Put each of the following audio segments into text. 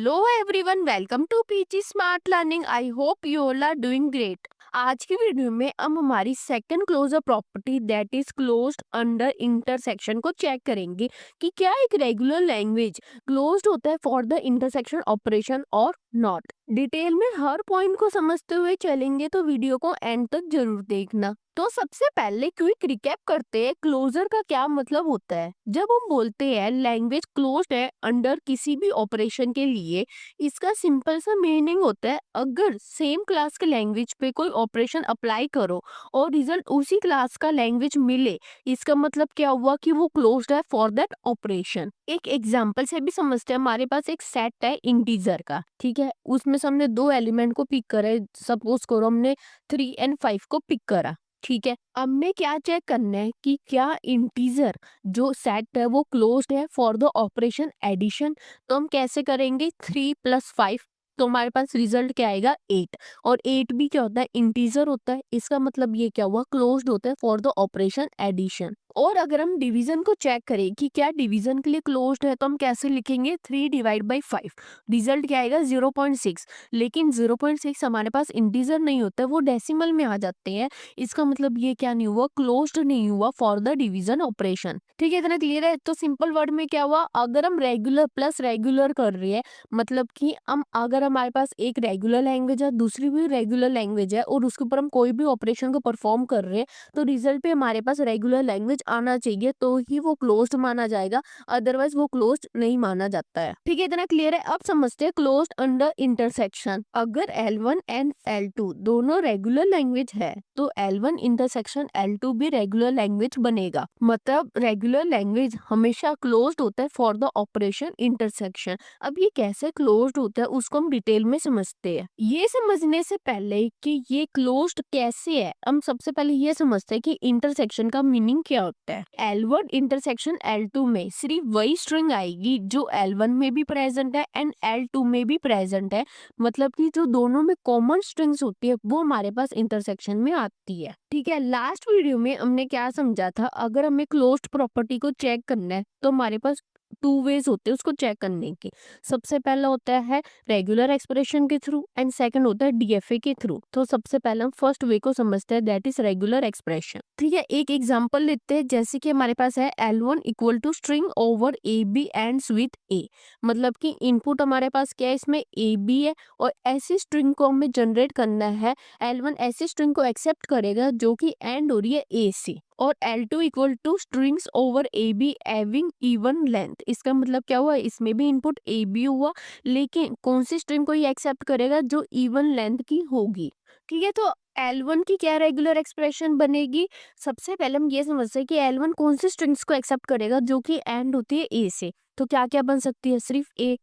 Hello everyone, welcome to PG smart learning. I hope you all are doing great. आज की video में हम हमारी second closure property that is closed under intersection को check करेंगे कि क्या एक रेगुलर लैंग्वेज क्लोज्ड होता है फॉर द इंटरसेक्शन ऑपरेशन और नॉट। डिटेल में हर पॉइंट को समझते हुए चलेंगे, तो वीडियो को एंड तक जरूर देखना। तो सबसे पहले क्विक रिकैप करते हैं क्लोजर का क्या मतलब होता है। जब हम बोलते हैं लैंग्वेज क्लोज्ड है अंडर किसी भी ऑपरेशन के लिए, इसका सिंपल सा मीनिंग होता है अगर सेम क्लास के लैंग्वेज पे कोई ऑपरेशन अप्लाई करो और रिजल्ट उसी क्लास का लैंग्वेज मिले, इसका मतलब क्या हुआ कि वो क्लोज्ड है फॉर दैट ऑपरेशन। एक एग्जांपल से भी समझते हैं। हमारे पास एक सेट है इंटीजर का, ठीक है, उसमें से हमने दो एलिमेंट को पिक करा है। सपोज करो हमने 3 और 5 को पिक करा, ठीक है। हमने क्या चेक करना है कि क्या इंटीजर जो सेट है वो क्लोज्ड है फॉर द ऑपरेशन एडिशन। तो हम कैसे करेंगे, 3 + 5, तो हमारे पास रिजल्ट क्या आएगा 8। और 8 भी क्या होता है, इंटीजर होता है। इसका मतलब ये क्या हुआ, क्लोज्ड होता है फॉर द ऑपरेशन एडिशन। और अगर हम डिवीजन को चेक करें कि क्या डिवीजन के लिए क्लोज्ड है, तो हम कैसे लिखेंगे, 3/5। रिजल्ट क्या आएगा 0.6। लेकिन 0.6 हमारे पास इंटीजर नहीं होता है, वो डेसिमल में आ जाते हैं। इसका मतलब ये क्या नहीं हुआ, क्लोज्ड नहीं हुआ फॉर द डिवीजन ऑपरेशन। ठीक है, इतना क्लियर है। तो सिंपल वर्ड में क्या हुआ, अगर हम रेगुलर प्लस रेगुलर कर रहे हैं, मतलब कि हम अगर हमारे पास एक रेगुलर लैंग्वेज है, दूसरी भी रेगुलर लैंग्वेज है, और उसके ऊपर हम कोई भी ऑपरेशन को परफॉर्म कर रहे हैं, तो रिजल्ट पे हमारे पास रेगुलर लैंग्वेज आना चाहिए, तो ही वो क्लोज्ड माना जाएगा। अदरवाइज वो क्लोज्ड नहीं माना जाता है। ठीक है, इतना क्लियर है। अब समझते हैं क्लोज्ड अंडर इंटरसेक्शन। अगर L1 एंड L2 दोनों रेगुलर लैंग्वेज है, तो L1 इंटरसेक्शन L2 भी रेगुलर लैंग्वेज बनेगा। मतलब रेगुलर लैंग्वेज हमेशा क्लोज्ड होता है फॉर द ऑपरेशन इंटरसेक्शन। अब ये कैसे क्लोज्ड होता है उसको हम डिटेल में समझते हैं। ये समझने से पहले कि ये क्लोज्ड कैसे है, हम सबसे पहले ये समझते हैं कि इंटरसेक्शन का मीनिंग क्या होता है। L1 इंटरसेक्शन L2 में सिर्फ वही स्ट्रिंग आएगी जो L1 में भी प्रेजेंट है एंड L2 में भी प्रेजेंट है। मतलब कि जो दोनों में कॉमन स्ट्रिंग्स होती है वो हमारे पास इंटरसेक्शन में आती है। ठीक है, लास्ट वीडियो में हमने क्या समझा था, अगर हमें क्लोज्ड प्रॉपर्टी को चेक करना है तो हमारे पास 2 वेज होते हैं उसको चेक करने के। सबसे पहला होता है रेगुलर एक्सप्रेशन के थ्रू एंड सेकंड होता है डीएफए के थ्रू। तो सबसे पहले हम फर्स्ट वे को समझते हैं, दैट इज रेगुलर एक्सप्रेशन। ठीक है, एक एग्जांपल लेते हैं। जैसे कि हमारे पास है L1 equal to string over A B ends with A. मतलब कि इनपुट हमारे पास क्या है, इसमें ए बी है और ऐसी स्ट्रिंग को हमें जनरेट करना है। L1 ऐसी स्ट्रिंग को एक्सेप्ट करेगा जो कि एंड हो रही है ए से। और L2 equal two strings over A be having even length. इसका मतलब क्या हुआ, इसमें भी इनपुट ए बी हुआ, लेकिन कौन सी स्ट्रिंग को ये एक्सेप्ट करेगा, जो इवन लेंथ की होगी। ठीक है, तो L1 की क्या रेगुलर एक्सप्रेशन बनेगी। सबसे पहले हम ये समझते हैं कि L1 कौन सी स्ट्रिंग्स को एक्सेप्ट करेगा जो कि एंड होती है ए से। तो क्या क्या बन सकती है, सिर्फ ए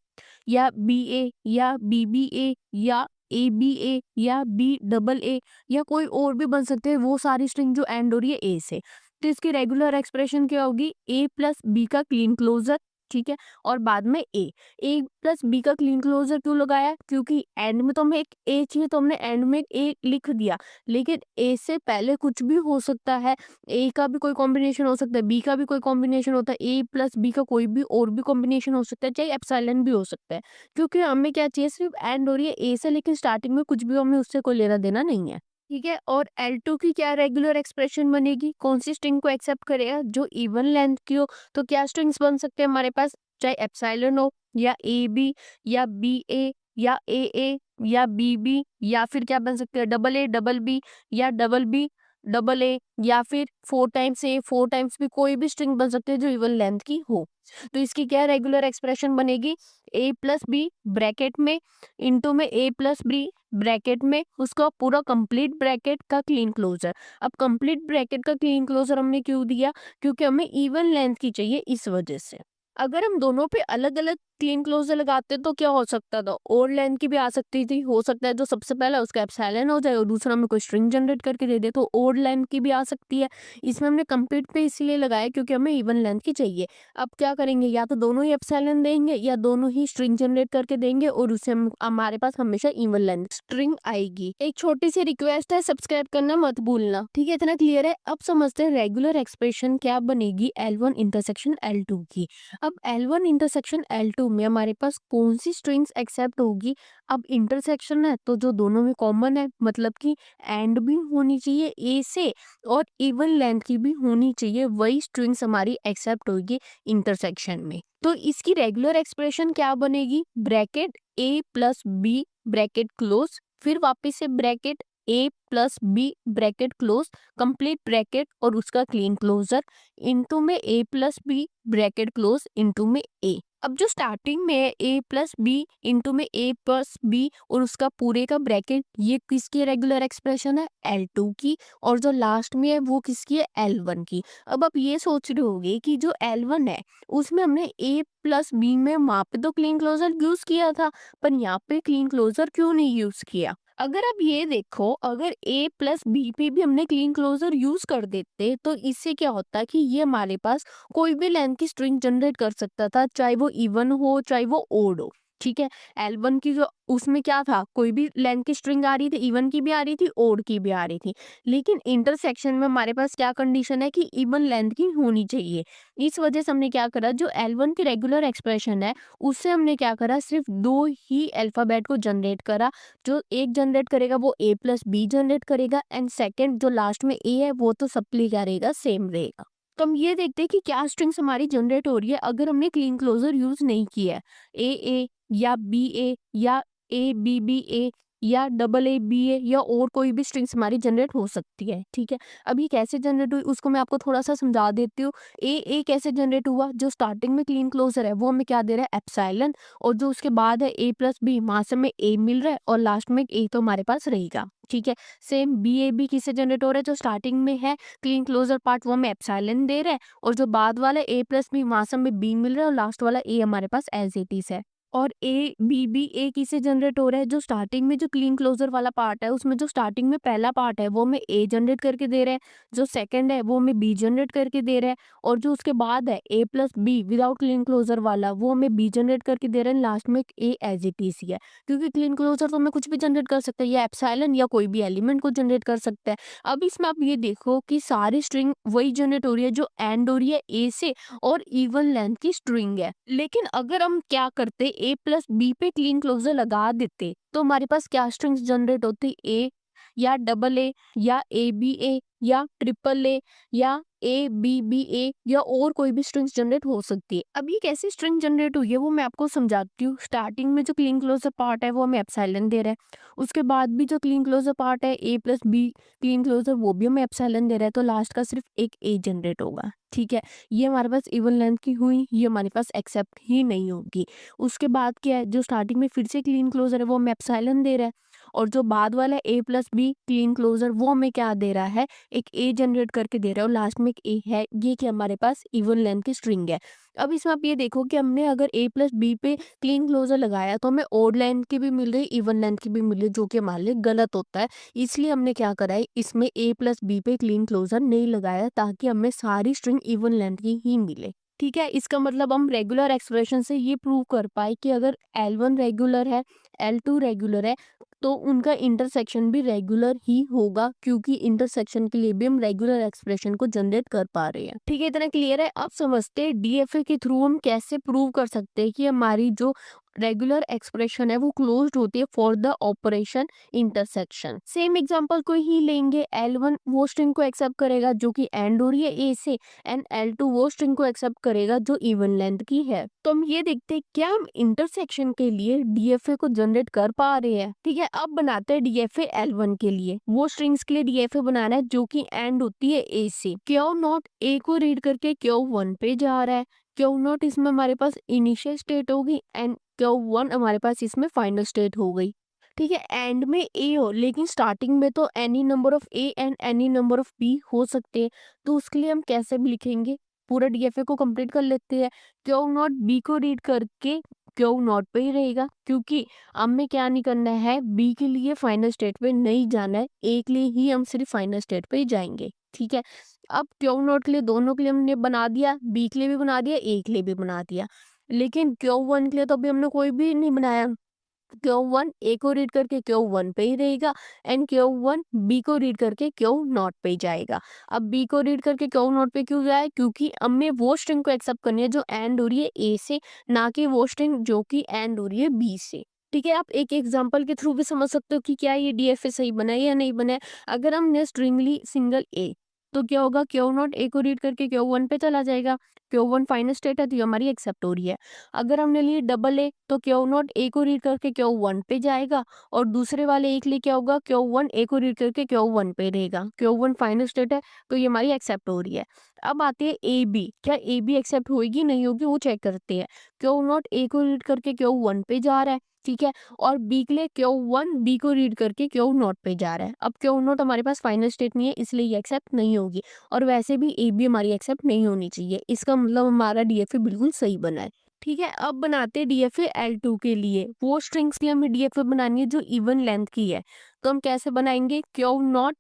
या बी ए या बी बी ए या ए बी ए या बी डबल ए या कोई और भी बन सकते हैं, वो सारी स्ट्रिंग जो एंड हो रही है ए से। तो इसकी रेगुलर एक्सप्रेशन क्या होगी, ए प्लस बी का क्लीन क्लोजर। ठीक है, और बाद में ए प्लस बी का क्लीन क्लोजर क्यों लगाया, क्योंकि एंड में तो हमें एक ए चाहिए, तो हमने एंड में एक ए लिख दिया। लेकिन ए से पहले कुछ भी हो सकता है, ए का भी कोई कॉम्बिनेशन हो सकता है, बी का भी कोई कॉम्बिनेशन होता है, ए प्लस बी का कोई भी और भी कॉम्बिनेशन हो सकता है, चाहे एप्सिलॉन भी हो सकता है। क्योंकि हमें क्या चाहिए, सिर्फ एंड हो रही है ए से, लेकिन स्टार्टिंग में कुछ भी हमें उससे कोई लेना देना नहीं है। ठीक है, और L2 की क्या रेगुलर एक्सप्रेशन बनेगी, कौन सी स्ट्रिंग को एक्सेप्ट करेगा, जो इवन लेंथ की हो। तो क्या स्ट्रिंग्स बन सकते हैं हमारे पास, चाहे एप्सिलॉन हो या ए बी या बी ए या ए या बी या फिर क्या बन सकते हैं, डबल ए डबल बी या डबल बी डबल ए या फिर 4 टाइम्स ए 4 टाइम्स भी, कोई भी स्ट्रिंग बन सकते हैं जो इवन लेंथ की हो। तो इसकी क्या रेगुलर एक्सप्रेशन बनेगी, ए प्लस बी ब्रैकेट में इंटू में ए प्लस बी ब्रैकेट में उसका पूरा कंप्लीट ब्रैकेट का क्लीन क्लोजर। अब कंप्लीट ब्रैकेट का क्लीन क्लोजर हमने क्यों दिया, क्योंकि हमें इवन लेंथ की चाहिए, इस वजह से। अगर हम दोनों पे अलग अलग क्लीन क्लोजर लगाते तो क्या हो सकता था, और लेंथ की भी आ सकती थी। हो सकता है जो सबसे पहला उसका एप्सिलॉन हो जाए और दूसरा में कोई स्ट्रिंग जनरेट करके दे दे, तो और लेंथ की भी आ सकती है। इसमें हमने कंप्लीट पे इसलिए लगाया क्योंकि हमें इवन लेंथ की चाहिए। अब क्या करेंगे, या तो दोनों ही एप्सिलॉन देंगे या दोनों ही स्ट्रिंग जनरेट करके देंगे, और उससे हमारे पास हमेशा इवन लेंथ स्ट्रिंग आएगी। एक छोटी सी रिक्वेस्ट है, सब्सक्राइब करना मत भूलना। ठीक है, इतना क्लियर है। अब समझते हैं रेगुलर एक्सप्रेशन क्या बनेगी L1 इंटरसेक्शन L2 की। अब L1 इंटरसेक्शन L2 में हमारे पास कौन सी स्ट्रिंग्स एक्सेप्ट होगी। अब इंटरसेक्शन है तो जो दोनों में कॉमन है, मतलब कि एंड भी होनी चाहिए ए से और इवन लेंथ की भी होनी चाहिए, वही स्ट्रिंग्स हमारी एक्सेप्ट होगी इंटरसेक्शन में। तो इसकी रेगुलर एक्सप्रेशन क्या बनेगी, bracket A plus B bracket close, फिर वापस से bracket A plus B bracket close, complete bracket और उसका क्लीन क्लोजर, इनटू में A plus B bracket close into में ए। अब जो स्टार्टिंग में है ए प्लस बी इंटू में ए प्लस बी और उसका पूरे का ब्रैकेट, ये किसकी रेगुलर एक्सप्रेशन है, L2 की, और जो लास्ट में है वो किसकी है, L1 की। अब आप ये सोच रहे होगे कि जो L1 है उसमें हमने ए प्लस बी में वहां पे तो क्लीन क्लोजर यूज किया था, पर यहाँ पे क्लीन क्लोजर क्यों नहीं यूज किया। अगर आप ये देखो, अगर ए प्लस बी पे भी हमने क्लीन क्लोजर यूज कर देते तो इससे क्या होता कि ये हमारे पास कोई भी लेंथ की स्ट्रिंग जनरेट कर सकता था, चाहे वो इवन हो चाहे वो ओड हो। ठीक है, L1 की जो उसमें क्या था, कोई भी लेंथ की स्ट्रिंग आ रही थी, इवन की भी आ रही थी, ओड की भी आ रही थी। लेकिन इंटरसेक्शन में हमारे पास क्या कंडीशन है कि इवन लेंथ की होनी चाहिए। इस वजह से हमने क्या करा, जो L1 की रेगुलर एक्सप्रेशन है उससे हमने क्या करा, सिर्फ दो ही अल्फाबेट को जनरेट करा। जो एक जनरेट करेगा वो ए प्लस बी जनरेट करेगा, एंड सेकेंड जो लास्ट में ए है वो तो सबके क्या रहेगा, सेम रहेगा। तो हम ये देखते हैं कि क्या स्ट्रिंग्स हमारी जनरेट हो रही है अगर हमने क्लीन क्लोजर यूज नहीं किया है। ए या बी ए या ए या डबल ए बी ए या और कोई भी स्ट्रिंग्स हमारी जनरेट हो सकती है। ठीक है, अब ये कैसे जनरेट हुई उसको मैं आपको थोड़ा सा समझा देती हूँ। ए कैसे जनरेट हुआ, जो स्टार्टिंग में क्लीन क्लोजर है वो हमें क्या दे रहा है, एप्सिलॉन, और जो उसके बाद है ए प्लस बी, वहां से हमें ए मिल रहा है और लास्ट में ए तो हमारे पास रहेगा। ठीक है, सेम बी किससे जनरेट हो रहा है, जो स्टार्टिंग में है क्लीन क्लोजर पार्ट वो हमें एप्सिलॉन दे रहा है, और जो बाद वाला ए प्लस बी वहां से हमें बी मिल रहा है और लास्ट वाला ए हमारे पास एज इट इज है। और ए किससे जनरेट हो रहा है, जो स्टार्टिंग में जो क्लीन क्लोजर वाला पार्ट है उसमें जो स्टार्टिंग में पहला पार्ट है वो हमें ए जनरेट करके दे रहा है, जो सेकंड है वो हमें बी जनरेट करके दे रहा है, और जो उसके बाद है A plus B without Kleene closure वाला वो हमें बी जनरेट करके दे रहा है, लास्ट में ए एज इट इज ही है। क्योंकि क्लीन क्लोजर तो हमें कुछ भी जनरेट कर सकता है, या एप्सिलॉन या कोई भी एलिमेंट को जनरेट कर सकता है। अब इसमें आप ये देखो कि सारी स्ट्रिंग वही जनरेट हो रही है जो एंड हो रही है ए से और इवन लेंथ की स्ट्रिंग है। लेकिन अगर हम क्या करते, ए प्लस बी पे क्लीन क्लोजर लगा देते तो हमारे पास क्या स्ट्रिंग्स जनरेट होती, ए या डबल ए या ट्रिपल ए या ए या और कोई भी स्ट्रिंग्स जनरेट हो सकती है। अब ये कैसे स्ट्रिंग जनरेट हुई है वो मैं आपको समझाती हूँ। स्टार्टिंग में जो क्लीन क्लोजर पार्ट है वो हमें एप्सिलॉन दे रहा है, उसके बाद भी जो क्लीन क्लोजर पार्ट है A plus B clean closure वो भी हमें एप्सिलॉन दे रहा है, तो लास्ट का सिर्फ एक ए जनरेट होगा। ठीक है, ये हमारे पास इवन लेंथ की हुई, ये हमारे पास एक्सेप्ट ही नहीं होगी। उसके बाद क्या है, जो स्टार्टिंग में फिर से क्लीन क्लोजर है वो हमें एप्सिलॉन दे रहा है, और जो बाद वाला ए प्लस बी क्लीन क्लोजर वो हमें क्या दे रहा है, एक ए जनरेट करके दे रहा है और लास्ट में एक ए है, ये कि हमारे पास इवन लेंथ की स्ट्रिंग है। अब इसमें आप ये देखो कि हमने अगर ए प्लस बी पे क्लीन क्लोजर लगाया तो हमें ओड लेंथ की भी मिल रही, इवन लेंथ की भी मिल रही, जो कि हमारे लिए गलत होता है। इसलिए हमने क्या करा है, इसमें ए प्लस बी पे क्लीन क्लोजर नहीं लगाया ताकि हमें सारी स्ट्रिंग इवन लेंथ की ही मिले। ठीक है, इसका मतलब हम रेगुलर एक्सप्रेशन से ये प्रूव कर पाए कि अगर L1 रेगुलर है, L2 रेगुलर है, तो उनका इंटरसेक्शन भी रेगुलर ही होगा, क्योंकि इंटरसेक्शन के लिए भी हम रेगुलर एक्सप्रेशन को जनरेट कर पा रहे हैं। ठीक है, इतना क्लियर है। अब समझते हैं डीएफए के थ्रू हम कैसे प्रूव कर सकते हैं कि हमारी जो रेगुलर एक्सप्रेशन है वो क्लोज्ड होती है for the operation intersection. Same example को ही लेंगे, L1 वो स्ट्रिंग को एक्सेप्ट करेगा जो कि एंड हो रही है ए से, एंड L2 वो स्ट्रिंग को एक्सेप्ट करेगा जो इवन लेंथ की है। तो हम ये देखते हैं क्या हम इंटरसेक्शन के लिए डीएफए को जनरेट कर पा रहे हैं। ठीक है, अब बनाते हैं डीएफए L1 के लिए। वो स्ट्रिंग्स के लिए डीएफए बनाना है जो कि एंड होती है ए से। क्यू नॉट ए को रीड करके Q1 पे जा रहा है, क्यू नॉट इसमें हमारे पास इनिशियल स्टेट होगी एंड Q1 हमारे पास इसमें फाइनल स्टेट हो गई। ठीक है, एंड में ए हो लेकिन स्टार्टिंग में तो any number of a and any number of b हो सकते हैं, तो उसके लिए हम कैसे भी लिखेंगे, पूरा डीएफए को कंप्लीट कर लेते हैं। क्यू नॉट बी को रीड करके क्यू नॉट पे ही रहेगा, क्योंकि हमें क्या नहीं करना है, बी के लिए फाइनल स्टेट पे नहीं जाना है, ए के लिए ही हम सिर्फ फाइनल स्टेट पे ही जाएंगे। ठीक है, अब क्यू नॉट के लिए दोनों के लिए हमने बना दिया, बी के लिए भी बना दिया, ए के लिए भी बना दिया, लेकिन Q1 के लिए तो अभी हमने कोई भी नहीं बनाया। Q1 A को रीड करके Q1 पे ही रहेगा एंड Q1 B को रीड करके Q0 पे जाएगा। अब B को रीड करके Q0 पे क्यों जाए, क्योंकि हमें वो स्ट्रिंग को एक्सेप्ट करनी है जो एंड हो रही है A से, ना कि वो स्ट्रिंग जो कि एंड हो रही है B से। ठीक है, आप एक एग्जांपल के थ्रू भी समझ सकते हो कि क्या ये DFA सही बना है या नहीं बना है। अगर हमने स्ट्रिंग ली सिंगल A, तो क्या होगा, Q0 A को रीड करके Q1 पे चला जाएगा। Q1 फाइनल स्टेट है तो ये हमारी एक्सेप्ट हो रही है। अगर हमने ली डबल ए, तो Q0 A को रीड करके Q1 पे जाएगा और दूसरे वाले एक लिए क्या होगा, Q1 A को रीड करके Q1 पे रहेगा। Q1 फाइनल स्टेट है तो ये हमारी एक्सेप्ट हो रही है। अब आती है ए बी, क्या ए बी एक्सेप्ट होगी नहीं होगी वो चेक करते हैं। Q0 A को रीड करके Q1 पे जा रहा है, ठीक है, और B के लिए Q1 B को रीड करके Q0 पे जा रहा है। अब Q0 हमारे पास फाइनल स्टेट नहीं है इसलिए ये एक्सेप्ट नहीं होगी, और वैसे भी ए बी हमारी एक्सेप्ट नहीं होनी चाहिए। इसका मतलब हमारा DFA बिल्कुल सही बना है। ठीक है, अब बनाते हैं DFA L2 के लिए। वो स्ट्रिंग्स की हमें DFA बनानी है जो इवन लेंथ की है, तो हम कैसे बनाएंगे, Q0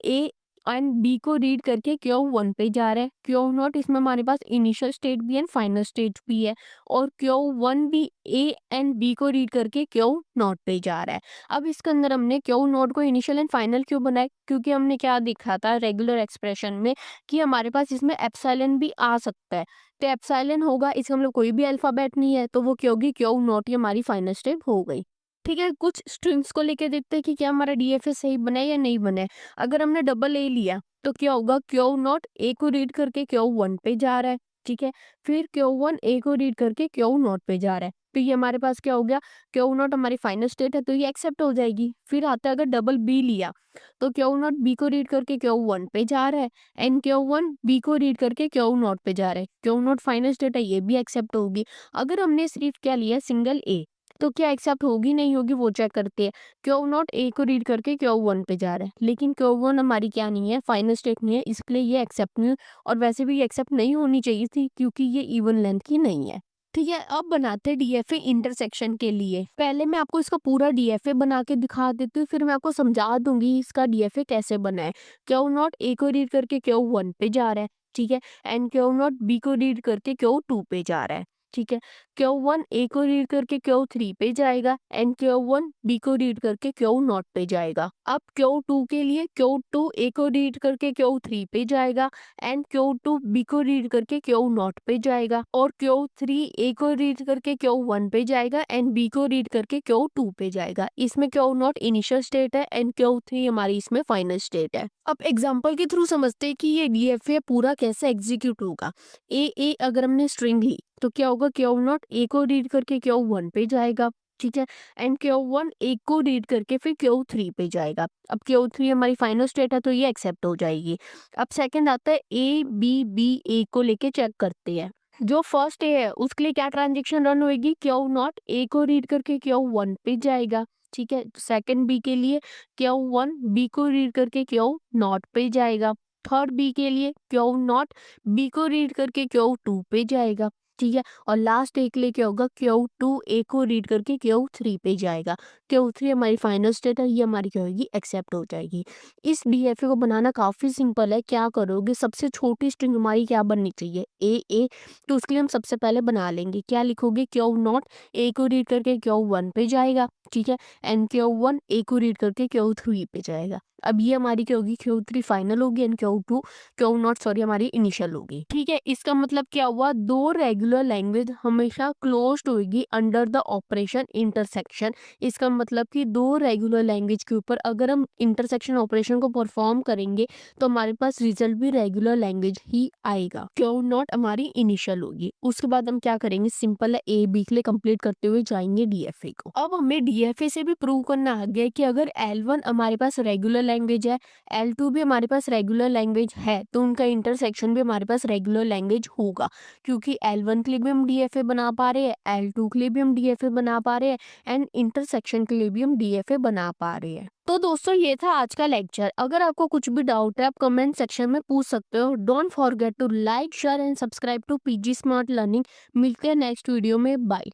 A एंड B को रीड करके Q1 पे जा रहा है। Q0 इसमें हमारे पास इनिशियल स्टेट भी है, फाइनल स्टेट भी है, और Q1 भी A एंड B को रीड करके Q0 पे जा रहा है। अब इसके अंदर हमने Q0 को इनिशियल एंड फाइनल क्यों बनाए, क्योंकि हमने क्या देखा था रेगुलर एक्सप्रेशन में कि हमारे पास इसमें एप्सिलॉन भी आ सकता है। तो एप्सिलॉन होगा, इसका मतलब कोई भी अल्फाबेट नहीं है, तो वो क्या होगी, Q0 ही हमारी फाइनल स्टेप हो गई। ठीक है, कुछ स्ट्रिंग्स को लेके देखते हैं कि क्या हमारा DFA सही बना है या नहीं बना है। अगर हमने डबल ए लिया तो क्या होगा, Q0 A को रीड करके Q1 पे जा रहा है, ठीक है, फिर Q1 A को रीड करके Q0 पे जा रहा है, तो ये हमारे पास क्या हो गया, Q0 हमारी फाइनल स्टेट है तो ये एक्सेप्ट हो जाएगी। फिर आता है अगर डबल B लिया तो Q0 B को रीड करके Q1 पे जा रहा है एंड Q1 B को रीड करके Q0 पे जा रहा है। Q0 फाइनल स्टेट है, ये भी एक्सेप्ट होगी। अगर हमने सिर्फ क्या लिया, सिंगल A, तो क्या एक्सेप्ट होगी नहीं होगी वो चेक करते हैं। Q0 A को रीड करके Q1 पे जा रहा है, लेकिन Q1 हमारी क्या नहीं है, फाइनल स्टेट नहीं है, इसलिए ये एक्सेप्ट नहीं, और वैसे भी एक्सेप्ट नहीं होनी चाहिए थी क्योंकि ये इवन लेंथ की नहीं है। ठीक है, अब बनाते हैं DFA इंटरसेक्शन के लिए। पहले मैं आपको इसका पूरा DFA बना के दिखा देती हूँ, फिर मैं आपको समझा दूंगी इसका DFA कैसे बना है। Q0 A को रीड करके Q1 पे जा रहा है, ठीक है, एंड Q0 B को रीड करके Q2 पे जा रहा है, ठीक है, Q1 A को रीड करके Q3 पे जाएगा एंड Q1 B को रीड करके Q0 पे जाएगा। अब Q2 के लिए Q2 A को रीड करके Q3 पे जाएगा एंड Q2 B को रीड करके Q0 पे जाएगा, और Q3 A को रीड करके Q1 पे जाएगा एंड B को रीड करके Q2 पे जाएगा। इसमें Q0 इनिशियल स्टेट है एंड Q3 हमारी इसमें फाइनल स्टेट है। अब एग्जाम्पल के थ्रू समझते हैं कि ये DFA पूरा कैसे एग्जीक्यूट होगा। ए अगर हमने स्ट्रिंग ली तो क्या होगा, Q0 A को रीड करके Q1 पे जाएगा, ठीक है, एंड Q1 A को रीड करके फिर Q3 पे जाएगा। अब Q3 हमारी फाइनल स्टेट है तो ये एक्सेप्ट हो जाएगी। अब सेकंड आता है A को लेके चेक करते हैं। जो फर्स्ट ए है उसके लिए क्या ट्रांजेक्शन रन होगी, Q0 A को रीड करके Q1 पे जाएगा, ठीक है, सेकंड बी के लिए Q1 B को रीड करके Q0 पे जाएगा, थर्ड बी के लिए Q0 B को रीड करके Q2 पे जाएगा, ठीक है, और लास्ट एक लिए क्या होगा, Q2 A को रीड करके Q3 पे जाएगा। Q3 हमारी फाइनल स्टेट है, ये हमारी क्या होगी, एक्सेप्ट हो जाएगी। इस DFA को बनाना काफी सिंपल है। क्या करोगे, सबसे छोटी स्ट्रिंग हमारी क्या बननी चाहिए, ए, तो उसके लिए हम सबसे पहले बना लेंगे। क्या लिखोगे, Q0 A को रीड करके Q1 पे जाएगा, ठीक है, एंड Q1 A को रीड करके Q3 पे जाएगा। अब ये हमारी क्या होगी, Q3 फाइनल होगी एंड Q0 सॉरी हमारी इनिशियल होगी। ठीक है, इसका मतलब क्या हुआ, दो रेगुलर लैंग्वेज हमेशा क्लोज्ड होगी अंडर द ऑपरेशन इंटरसेक्शन। इसका मतलब कि दो रेगुलर लैंग्वेज के ऊपर अगर हम इंटरसेक्शन ऑपरेशन को परफॉर्म करेंगे तो हमारे पास रिजल्ट भी रेगुलर लैंग्वेज ही आएगा। Q0 हमारी इनिशियल होगी। उसके बाद हम क्या करेंगे, सिंपल है, A B के लिए कंप्लीट करते हुए जाएंगे DFA को। अब हमें DFA से भी प्रूव करना आ गया कि अगर L1 हमारे पास रेगुलर लैंग्वेज है, L2 भी हमारे पास रेगुलर लैंग्वेज है, तो उनका इंटरसेक्शन भी हमारे पास रेगुलर लैंग्वेज होगा, क्योंकि L1 के लिए भी हम DFA बना पा रहे हैं, L2 के लिए भी हम DFA बना पा रहे हैं एंड इंटरसेक्शन के लिए भी हम DFA बना पा रहे हैं। तो दोस्तों ये था आज का लेक्चर। अगर आपको कुछ भी डाउट है आप कमेंट सेक्शन में पूछ सकते हो। Don't forget to like share and subscribe to PG smart learning. मिलते हैं नेक्स्ट वीडियो में, बाय।